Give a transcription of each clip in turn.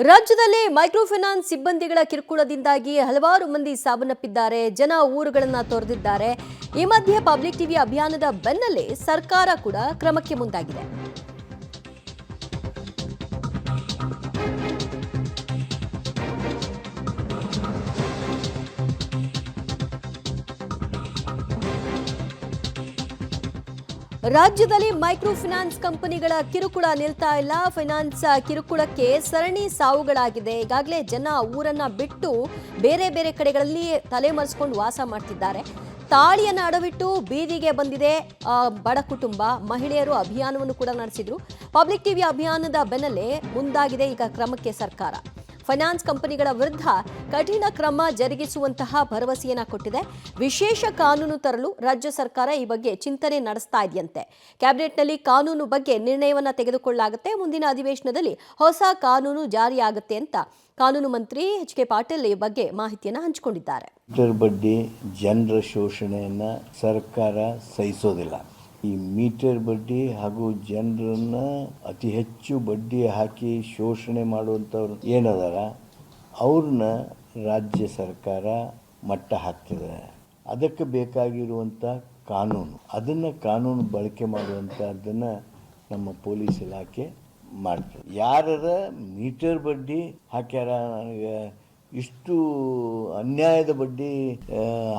ರಾಜ್ಯದಲ್ಲಿ micro finance ಸಿಬ್ಬಂದಿಗಳ ಕಿರುಕುಳದಿಂದಾಗಿ ಹಲವಾರು ಮಂದಿ ಸಾವನ್ನಪ್ಪಿದ್ದಾರೆ. ಜನ ಊರುಗಳನ್ನು ತೊರೆದಿದ್ದಾರೆ. ಈ ಮಧ್ಯೆ ಪಬ್ಲಿಕ್ ಟಿವಿ ಅಭಿಯಾನದ ಬೆನ್ನಲ್ಲೇ ಸರ್ಕಾರ ಕೂಡ ಕ್ರಮಕ್ಕೆ ಮುಂದಾಗಿದೆ. ರಾಜ್ಯದಲ್ಲಿ ಮೈಕ್ರೋ ಫೈನಾನ್ಸ್ ಕಂಪನಿಗಳ ಕಿರುಕುಳ ನಿಲ್ತಾ ಇಲ್ಲ. ಫೈನಾನ್ಸ್ ಕಿರುಕುಳಕ್ಕೆ ಸರಣಿ ಸಾವುಗಳಾಗಿದೆ. ಈಗಾಗಲೇ ಜನ ಊರನ್ನ ಬಿಟ್ಟು ಬೇರೆ ಬೇರೆ ಕಡೆಗಳಲ್ಲಿ ತಲೆಮರೆಸಿಕೊಂಡು ವಾಸ ಮಾಡ್ತಿದ್ದಾರೆ. ತಾಳಿಯನ್ನು ಅಡವಿಟ್ಟು ಬೀದಿಗೆ ಬಂದಿದೆ ಬಡ ಕುಟುಂಬ. ಮಹಿಳೆಯರು ಅಭಿಯಾನವನ್ನು ಕೂಡ ನಡೆಸಿದ್ರು. ಪಬ್ಲಿಕ್ ಟಿವಿ ಅಭಿಯಾನದ ಬೆನ್ನಲ್ಲೇ ಮುಂದಾಗಿದೆ ಈಗ ಕ್ರಮಕ್ಕೆ ಸರ್ಕಾರ. ಫೈನಾನ್ಸ್ ಕಂಪನಿಗಳ ವಿರುದ್ಧ ಕಠಿಣ ಕ್ರಮ ಜರುಗಿಸುವಂತಹ ಭರವಸೆಯನ್ನ ಕೊಟ್ಟಿದೆ. ವಿಶೇಷ ಕಾನೂನು ತರಲು ರಾಜ್ಯ ಸರ್ಕಾರ ಈ ಬಗ್ಗೆ ಚಿಂತನೆ ನಡೆಸ್ತಾ ಇದೆಯಂತೆ. ಕ್ಯಾಬಿನೆಟ್ನಲ್ಲಿ ಕಾನೂನು ಬಗ್ಗೆ ನಿರ್ಣಯವನ್ನ ತೆಗೆದುಕೊಳ್ಳಲಾಗುತ್ತೆ. ಮುಂದಿನ ಅಧಿವೇಶನದಲ್ಲಿ ಹೊಸ ಕಾನೂನು ಜಾರಿಯಾಗುತ್ತೆ ಅಂತ ಕಾನೂನು ಮಂತ್ರಿ ಎಚ್.ಕೆ. ಪಾಟೀಲ್ ಈ ಬಗ್ಗೆ ಮಾಹಿತಿಯನ್ನು ಹಂಚಿಕೊಂಡಿದ್ದಾರೆ. ಬಡ್ಡಿ ಜನರ ಶೋಷಣೆಯನ್ನ ಸರ್ಕಾರ ಸಹಿಸೋದಿಲ್ಲ. ಈ ಮೀಟರ್ ಬಡ್ಡಿ ಹಾಗೂ ಜನರನ್ನ ಅತಿ ಹೆಚ್ಚು ಬಡ್ಡಿ ಹಾಕಿ ಶೋಷಣೆ ಮಾಡುವಂಥವ್ರು ಏನದಾರ ಅವ್ರನ್ನ ರಾಜ್ಯ ಸರ್ಕಾರ ಮಟ್ಟ ಹಾಕ್ತದೆ. ಅದಕ್ಕೆ ಬೇಕಾಗಿರುವಂಥ ಕಾನೂನು ಕಾನೂನು ಬಳಕೆ ಮಾಡುವಂಥದ್ದನ್ನು ನಮ್ಮ ಪೊಲೀಸ್ ಇಲಾಖೆ ಮಾಡ್ತದೆ. ಯಾರ ಮೀಟರ್ ಬಡ್ಡಿ ಹಾಕ್ಯಾರ, ನನಗೆ ಇಷ್ಟು ಅನ್ಯಾಯದ ಬಡ್ಡಿ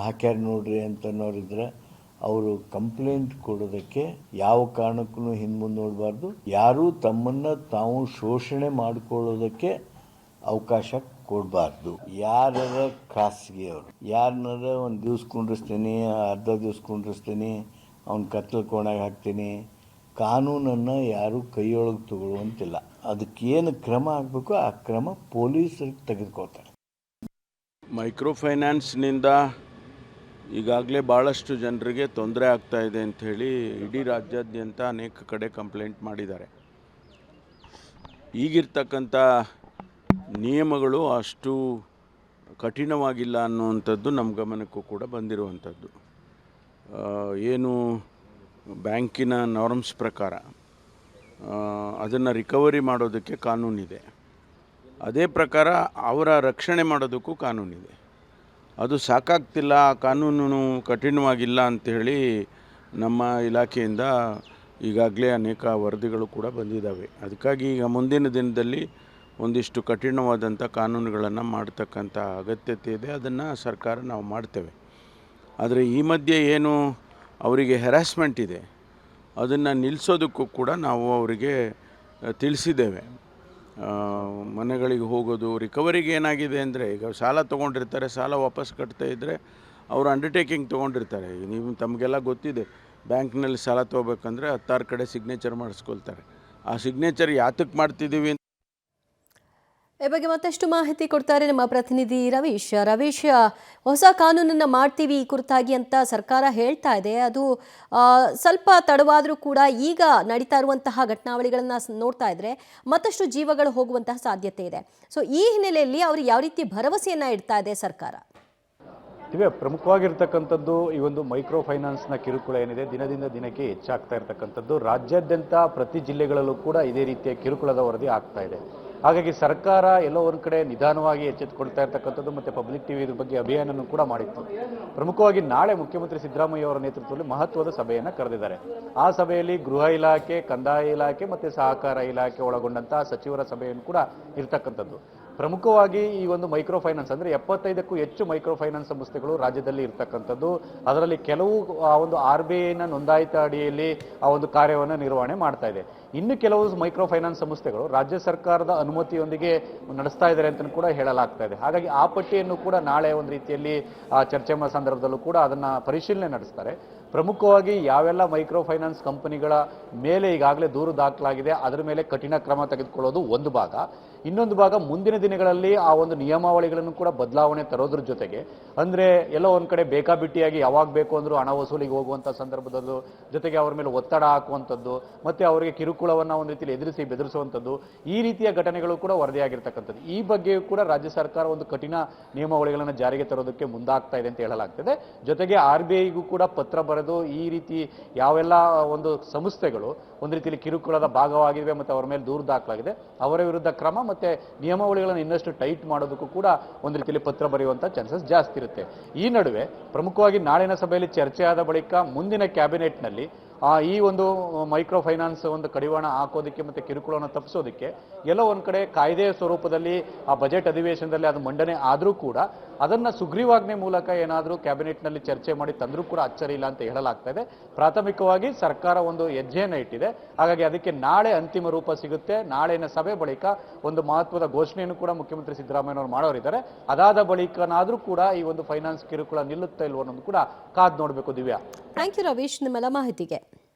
ಹಾಕ್ಯಾರ ನೋಡ್ರಿ ಅಂತನ್ನೋರಿದ್ರೆ ಅವರು ಕಂಪ್ಲೇಂಟ್ ಕೊಡೋದಕ್ಕೆ ಯಾವ ಕಾರಣಕ್ಕೂ ಹಿಂದೆ ನೋಡಬಾರ್ದು. ಯಾರೂ ತಮ್ಮನ್ನು ತಾವು ಶೋಷಣೆ ಮಾಡಿಕೊಳ್ಳೋದಕ್ಕೆ ಅವಕಾಶ ಕೊಡಬಾರ್ದು. ಯಾರ ಖಾಸಗಿಯವರು ಯಾರನ್ನಾರ ಒಂದು ದಿವ್ಸ ಕುಂಡ್ರಿಸ್ತೀನಿ, ಅರ್ಧ ದಿವ್ಸ ಕುಂಡ್ರಿಸ್ತೀನಿ, ಅವ್ನ ಕತ್ತಲ ಕೋಣಾಗ ಹಾಕ್ತೀನಿ, ಕಾನೂನನ್ನು ಯಾರೂ ಕೈಯೊಳಗೆ ತಗೊಳ್ಳುವಂತಿಲ್ಲ. ಅದಕ್ಕೇನು ಕ್ರಮ ಆಗಬೇಕು ಆ ಕ್ರಮ ಪೊಲೀಸರಿಗೆ ತೆಗೆದುಕೊಳ್ತಾರೆ. ಮೈಕ್ರೋ ಫೈನಾನ್ಸ್ನಿಂದ ಈಗಾಗಲೇ ಭಾಳಷ್ಟು ಜನರಿಗೆ ತೊಂದರೆ ಆಗ್ತಾ ಇದೆ ಅಂಥೇಳಿ ಇಡೀ ರಾಜ್ಯಾದ್ಯಂತ ಅನೇಕ ಕಡೆ ಕಂಪ್ಲೇಂಟ್ ಮಾಡಿದ್ದಾರೆ. ಈಗಿರ್ತಕ್ಕಂಥ ನಿಯಮಗಳು ಅಷ್ಟು ಕಠಿಣವಾಗಿಲ್ಲ ಅನ್ನುವಂಥದ್ದು ನಮ್ಮ ಗಮನಕ್ಕೂ ಕೂಡ ಬಂದಿರುವಂಥದ್ದು. ಏನು ಬ್ಯಾಂಕಿನ ನಾರ್ಮ್ಸ್ ಪ್ರಕಾರ ಅದನ್ನು ರಿಕವರಿ ಮಾಡೋದಕ್ಕೆ ಕಾನೂನಿದೆ. ಅದೇ ಪ್ರಕಾರ ಅವರ ರಕ್ಷಣೆ ಮಾಡೋದಕ್ಕೂ ಕಾನೂನಿದೆ. ಅದು ಸಾಕಾಗ್ತಿಲ್ಲ, ಕಾನೂನು ಕಠಿಣವಾಗಿಲ್ಲ ಅಂಥೇಳಿ ನಮ್ಮ ಇಲಾಖೆಯಿಂದ ಈಗಾಗಲೇ ಅನೇಕ ವರದಿಗಳು ಕೂಡ ಬಂದಿದ್ದಾವೆ. ಅದಕ್ಕಾಗಿ ಈಗ ಮುಂದಿನ ದಿನದಲ್ಲಿ ಒಂದಿಷ್ಟು ಕಠಿಣವಾದಂಥ ಕಾನೂನುಗಳನ್ನು ಮಾಡ್ತಕ್ಕಂಥ ಅಗತ್ಯತೆ ಇದೆ. ಅದನ್ನು ಸರ್ಕಾರ ನಾವು ಮಾಡ್ತೇವೆ. ಆದರೆ ಈ ಮಧ್ಯೆ ಏನು ಅವರಿಗೆ ಹೆರಾಸ್ಮೆಂಟ್ ಇದೆ ಅದನ್ನು ನಿಲ್ಲಿಸೋದಕ್ಕೂ ಕೂಡ ನಾವು ಅವರಿಗೆ ತಿಳಿಸಿದ್ದೇವೆ. ಮನೆಗಳಿಗೆ ಹೋಗೋದು, ರಿಕವರಿಗೆ ಏನಾಗಿದೆ ಅಂದರೆ ಈಗ ಸಾಲ ತೊಗೊಂಡಿರ್ತಾರೆ, ಸಾಲ ವಾಪಸ್ ಕಟ್ತಾ ಇದ್ದರೆ ಅವರು ಅಂಡರ್ಟೇಕಿಂಗ್ ತೊಗೊಂಡಿರ್ತಾರೆ. ನೀವು ತಮಗೆಲ್ಲ ಗೊತ್ತಿದೆ, ಬ್ಯಾಂಕ್ನಲ್ಲಿ ಸಾಲ ತೊಗೋಬೇಕಂದ್ರೆ 10 ಕಡೆ ಸಿಗ್ನೇಚರ್ ಮಾಡಿಸ್ಕೊಳ್ತಾರೆ. ಆ ಸಿಗ್ನೇಚರ್ ಯಾತಕ್ಕೆ ಮಾಡ್ತಿದ್ದೀವಿ? ಈ ಬಗ್ಗೆ ಮತ್ತಷ್ಟು ಮಾಹಿತಿ ಕೊಡ್ತಾರೆ ನಮ್ಮ ಪ್ರತಿನಿಧಿ ರವೀಶ್. ಹೊಸ ಕಾನೂನನ್ನು ಮಾಡ್ತೀವಿ ಈ ಕುರಿತಾಗಿ ಅಂತ ಸರ್ಕಾರ ಹೇಳ್ತಾ ಇದೆ. ಅದು ಸ್ವಲ್ಪ ತಡವಾದರೂ ಕೂಡ ಈಗ ನಡೀತಾ ಇರುವಂತಹ ಘಟನಾವಳಿಗಳನ್ನು ನೋಡ್ತಾ ಇದ್ರೆ ಮತ್ತಷ್ಟು ಜೀವಗಳು ಹೋಗುವಂತಹ ಸಾಧ್ಯತೆ ಇದೆ. ಸೊ ಈ ಹಿನ್ನೆಲೆಯಲ್ಲಿ ಅವರು ಯಾವ ರೀತಿ ಭರವಸೆಯನ್ನ ಇಡ್ತಾ ಇದೆ ಸರ್ಕಾರ? ಪ್ರಮುಖವಾಗಿರ್ತಕ್ಕಂಥದ್ದು ಈ ಒಂದು ಮೈಕ್ರೋ ಫೈನಾನ್ಸ್ನ ಕಿರುಕುಳ ಏನಿದೆ ದಿನದಿಂದ ದಿನಕ್ಕೆ ಹೆಚ್ಚಾಗ್ತಾ ಇರತಕ್ಕಂಥದ್ದು. ರಾಜ್ಯಾದ್ಯಂತ ಪ್ರತಿ ಜಿಲ್ಲೆಗಳಲ್ಲೂ ಕೂಡ ಇದೇ ರೀತಿಯ ಕಿರುಕುಳದ ವರದಿ ಆಗ್ತಾ ಇದೆ. ಹಾಗಾಗಿ ಸರ್ಕಾರ ಎಲ್ಲೋ ಒಂದು ಕಡೆ ನಿಧಾನವಾಗಿ ಎಚ್ಚೆತ್ತುಕೊಳ್ತಾ ಇರ್ತಕ್ಕಂಥದ್ದು ಮತ್ತು ಪಬ್ಲಿಕ್ ಟಿವಿ ಇದ್ರ ಬಗ್ಗೆ ಅಭಿಯಾನವನ್ನು ಕೂಡ ಮಾಡಿತ್ತು. ಪ್ರಮುಖವಾಗಿ ನಾಳೆ ಮುಖ್ಯಮಂತ್ರಿ ಸಿದ್ದರಾಮಯ್ಯ ಅವರ ನೇತೃತ್ವದಲ್ಲಿ ಮಹತ್ವದ ಸಭೆಯನ್ನು ಕರೆದಿದ್ದಾರೆ. ಆ ಸಭೆಯಲ್ಲಿ ಗೃಹ ಇಲಾಖೆ, ಕಂದಾಯ ಇಲಾಖೆ ಮತ್ತು ಸಹಕಾರ ಇಲಾಖೆ ಒಳಗೊಂಡಂತಹ ಸಚಿವರ ಸಭೆಯನ್ನು ಕೂಡ ಇರ್ತಕ್ಕಂಥದ್ದು. ಪ್ರಮುಖವಾಗಿ ಈ ಒಂದು ಮೈಕ್ರೋ ಫೈನಾನ್ಸ್ ಅಂದರೆ 75ಕ್ಕೂ ಹೆಚ್ಚು ಮೈಕ್ರೋ ಫೈನಾನ್ಸ್ ಸಂಸ್ಥೆಗಳು ರಾಜ್ಯದಲ್ಲಿ ಇರ್ತಕ್ಕಂಥದ್ದು. ಅದರಲ್ಲಿ ಕೆಲವು ಆ ಒಂದು RBIನ ನೋಂದಾಯಿತ ಅಡಿಯಲ್ಲಿ ಆ ಒಂದು ಕಾರ್ಯವನ್ನು ನಿರ್ವಹಣೆ ಮಾಡ್ತಾ ಇದೆ. ಇನ್ನು ಕೆಲವು ಮೈಕ್ರೋ ಫೈನಾನ್ಸ್ ಸಂಸ್ಥೆಗಳು ರಾಜ್ಯ ಸರ್ಕಾರದ ಅನುಮತಿಯೊಂದಿಗೆ ನಡೆಸ್ತಾ ಇದ್ದಾರೆ ಅಂತ ಕೂಡ ಹೇಳಲಾಗ್ತಾ ಇದೆ. ಹಾಗಾಗಿ ಆ ಪಟ್ಟಿಯನ್ನು ಕೂಡ ನಾಳೆ ಒಂದು ರೀತಿಯಲ್ಲಿ ಚರ್ಚೆ ಸಂದರ್ಭದಲ್ಲೂ ಕೂಡ ಅದನ್ನು ಪರಿಶೀಲನೆ ನಡೆಸ್ತಾರೆ. ಪ್ರಮುಖವಾಗಿ ಯಾವೆಲ್ಲ ಮೈಕ್ರೋ ಫೈನಾನ್ಸ್ ಕಂಪನಿಗಳ ಮೇಲೆ ಈಗಾಗಲೇ ದೂರು ದಾಖಲಾಗಿದೆ ಅದರ ಮೇಲೆ ಕಠಿಣ ಕ್ರಮ ತೆಗೆದುಕೊಳ್ಳೋದು ಒಂದು ಭಾಗ. ಇನ್ನೊಂದು ಭಾಗ ಮುಂದಿನ ದಿನಗಳಲ್ಲಿ ಆ ಒಂದು ನಿಯಮಾವಳಿಗಳನ್ನು ಕೂಡ ಬದಲಾವಣೆ ತರೋದ್ರ ಜೊತೆಗೆ, ಅಂದರೆ ಎಲ್ಲೋ ಒಂದು ಕಡೆ ಬೇಕಾಬಿಟ್ಟಿಯಾಗಿ ಯಾವಾಗ ಬೇಕು ಅಂದರೂ ಹಣ ವಸೂಲಿಗೆ ಹೋಗುವಂಥ ಸಂದರ್ಭದಲ್ಲೂ, ಜೊತೆಗೆ ಅವರ ಮೇಲೆ ಒತ್ತಡ ಹಾಕುವಂಥದ್ದು ಮತ್ತು ಅವರಿಗೆ ಕಿರುಕುಳವನ್ನು ಒಂದು ರೀತಿಯಲ್ಲಿ ಬೆದರಿಸುವಂಥದ್ದು, ಈ ರೀತಿಯ ಘಟನೆಗಳು ಕೂಡ ವರದಿಯಾಗಿರ್ತಕ್ಕಂಥದ್ದು. ಈ ಬಗ್ಗೆಯೂ ಕೂಡ ರಾಜ್ಯ ಸರ್ಕಾರ ಒಂದು ಕಠಿಣ ನಿಯಮಾವಳಿಗಳನ್ನು ಜಾರಿಗೆ ತರೋದಕ್ಕೆ ಮುಂದಾಗ್ತಾ ಇದೆ ಅಂತ ಹೇಳಲಾಗ್ತದೆ. ಜೊತೆಗೆ RBIಗೂ ಕೂಡ ಪತ್ರ ಬರೆದು ಈ ರೀತಿ ಯಾವೆಲ್ಲ ಒಂದು ಸಂಸ್ಥೆಗಳು ಒಂದು ರೀತಿಯಲ್ಲಿ ಕಿರುಕುಳದ ಭಾಗವಾಗಿವೆ ಮತ್ತು ಅವರ ಮೇಲೆ ದೂರು ದಾಖಲಾಗಿದೆ ಅವರ ವಿರುದ್ಧ ಕ್ರಮ ಮತ್ತೆ ನಿಯಮಾವಳಿಗಳನ್ನು ಇನ್ನಷ್ಟು ಟೈಟ್ ಮಾಡೋದಕ್ಕೂ ಕೂಡ ಒಂದು ರೀತಿಯಲ್ಲಿ ಪತ್ರ ಬರೆಯುವಂಥ ಚಾನ್ಸಸ್ ಜಾಸ್ತಿ ಇರುತ್ತೆ. ಈ ನಡುವೆ ಪ್ರಮುಖವಾಗಿ ನಾಳಿನ ಸಭೆಯಲ್ಲಿ ಚರ್ಚೆ ಆದ ಬಳಿಕ ಮುಂದಿನ ಕ್ಯಾಬಿನೆಟ್ನಲ್ಲಿ ಈ ಒಂದು ಮೈಕ್ರೋ ಫೈನಾನ್ಸ್ ಒಂದು ಕಡಿವಾಣ ಹಾಕೋದಕ್ಕೆ ಮತ್ತೆ ಕಿರುಕುಳವನ್ನು ತಪ್ಪಿಸೋದಕ್ಕೆ ಎಲ್ಲೋ ಒಂದ್ ಕಡೆ ಕಾಯ್ದೆಯ ಸ್ವರೂಪದಲ್ಲಿ ಆ ಬಜೆಟ್ ಅಧಿವೇಶನದಲ್ಲಿ ಅದು ಮಂಡನೆ ಆದರೂ ಕೂಡ ಅದನ್ನ ಸುಗ್ರೀವಾಜ್ಞೆ ಮೂಲಕ ಏನಾದರೂ ಕ್ಯಾಬಿನೆಟ್ನಲ್ಲಿ ಚರ್ಚೆ ಮಾಡಿ ತಂದರೂ ಕೂಡ ಅಚ್ಚರಿ ಇಲ್ಲ ಅಂತ ಹೇಳಲಾಗ್ತಾ ಇದೆ. ಪ್ರಾಥಮಿಕವಾಗಿ ಸರ್ಕಾರ ಒಂದು ಹೆಜ್ಜೆಯನ್ನು ಇಟ್ಟಿದೆ. ಹಾಗಾಗಿ ಅದಕ್ಕೆ ನಾಳೆ ಅಂತಿಮ ರೂಪ ಸಿಗುತ್ತೆ. ನಾಳಿನ ಸಭೆ ಬಳಿಕ ಒಂದು ಮಹತ್ವದ ಘೋಷಣೆಯನ್ನು ಕೂಡ ಮುಖ್ಯಮಂತ್ರಿ ಸಿದ್ದರಾಮಯ್ಯನವರು ಮಾಡೋರಿದ್ದಾರೆ. ಅದಾದ ಬಳಿಕನಾದರೂ ಕೂಡ ಈ ಒಂದು ಫೈನಾನ್ಸ್ ಕಿರುಕುಳ ನಿಲ್ಲುತ್ತಾ ಇಲ್ವೋ ಅನ್ನೋದು ಕೂಡ ಕಾದ್ ನೋಡಬೇಕು. ದಿವ್ಯಾ, ಥ್ಯಾಂಕ್ ಯು ರವೀಶ್ ನಿಮ್ಮೆಲ್ಲ ಮಾಹಿತಿಗೆ.